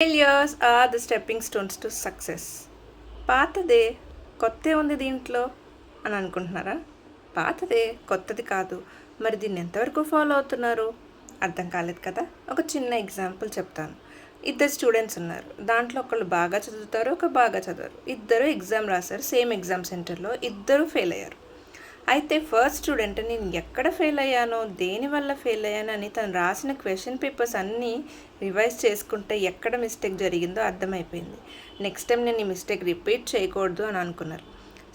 Failures are the stepping stones to success. పాతదే కొత్త ఉంది దీంట్లో అని అనుకుంటున్నారా? పాతదే కొత్తది కాదు. మరి దీన్ని ఎంతవరకు ఫాలో అవుతున్నారు? అర్థం కాలేదు కదా. ఒక చిన్న ఎగ్జాంపుల్ చెప్తాను. ఇద్దరు స్టూడెంట్స్ ఉన్నారు. దాంట్లో ఒకళ్ళు బాగా చదువుతారు, ఒక బాగా చదవరు. ఇద్దరు ఎగ్జామ్ రాశారు. సేమ్ ఎగ్జామ్ సెంటర్లో. ఇద్దరు ఫెయిల్ అయ్యారు. అయితే ఫస్ట్ స్టూడెంట్ నేను ఎక్కడ ఫెయిల్ అయ్యానో, దేనివల్ల ఫెయిల్ అయ్యానో అని తను రాసిన క్వశ్చన్ పేపర్స్ అన్నీ రివైజ్ చేసుకుంటే ఎక్కడ మిస్టేక్ జరిగిందో అర్థమైపోయింది. నెక్స్ట్ టైం నేను ఈ మిస్టేక్ రిపీట్ చేయకూడదు అని అనుకున్నారు.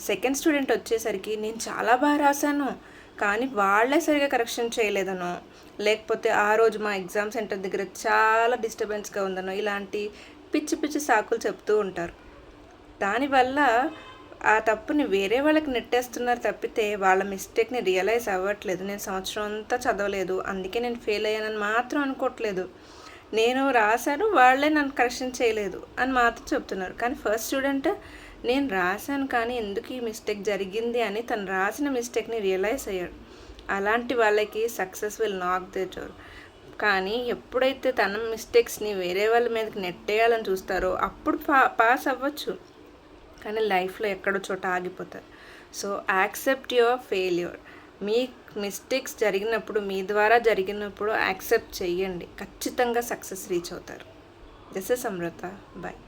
సెకండ్ స్టూడెంట్ వచ్చేసరికి నేను చాలా బాగా రాశాను, కానీ వాళ్ళే సరిగా కరెక్షన్ చేయలేదనో, లేకపోతే ఆ రోజు మా ఎగ్జామ్ సెంటర్ దగ్గర చాలా డిస్టర్బెన్స్గా ఉందనో, ఇలాంటి పిచ్చి పిచ్చి సాకులు చెప్తూ ఉంటారు. దానివల్ల ఆ తప్పుని వేరే వాళ్ళకి నెట్టేస్తున్నారు తప్పితే వాళ్ళ మిస్టేక్ని రియలైజ్ అవ్వట్లేదు. నేను సంవత్సరం అంతా చదవలేదు, అందుకే నేను ఫెయిల్ అయ్యానని మాత్రం అనుకోవట్లేదు. నేను రాశాను, వాళ్ళే నన్ను కరెక్షన్ చేయలేదు అని మాత్రం చెప్తున్నారు. కానీ ఫస్ట్ స్టూడెంట్ నేను రాశాను కానీ ఎందుకు ఈ మిస్టేక్ జరిగింది అని తను రాసిన మిస్టేక్ని రియలైజ్ అయ్యాడు. అలాంటి వాళ్ళకి సక్సెస్ విల్ నాక్ ద డోర్. కానీ ఎప్పుడైతే తన మిస్టేక్స్ని వేరే వాళ్ళ మీదకి నెట్టేయాలని చూస్తారో అప్పుడు పాస్ అవ్వచ్చు, కానీ లైఫ్లో ఎక్కడో చోట ఆగిపోతారు. So accept your failure. మీ మిస్టేక్స్ జరిగినప్పుడు, మీ ద్వారా జరిగినప్పుడు యాక్సెప్ట్ చెయ్యండి. ఖచ్చితంగా సక్సెస్ రీచ్ అవుతారు. This is Amrita. బాయ్.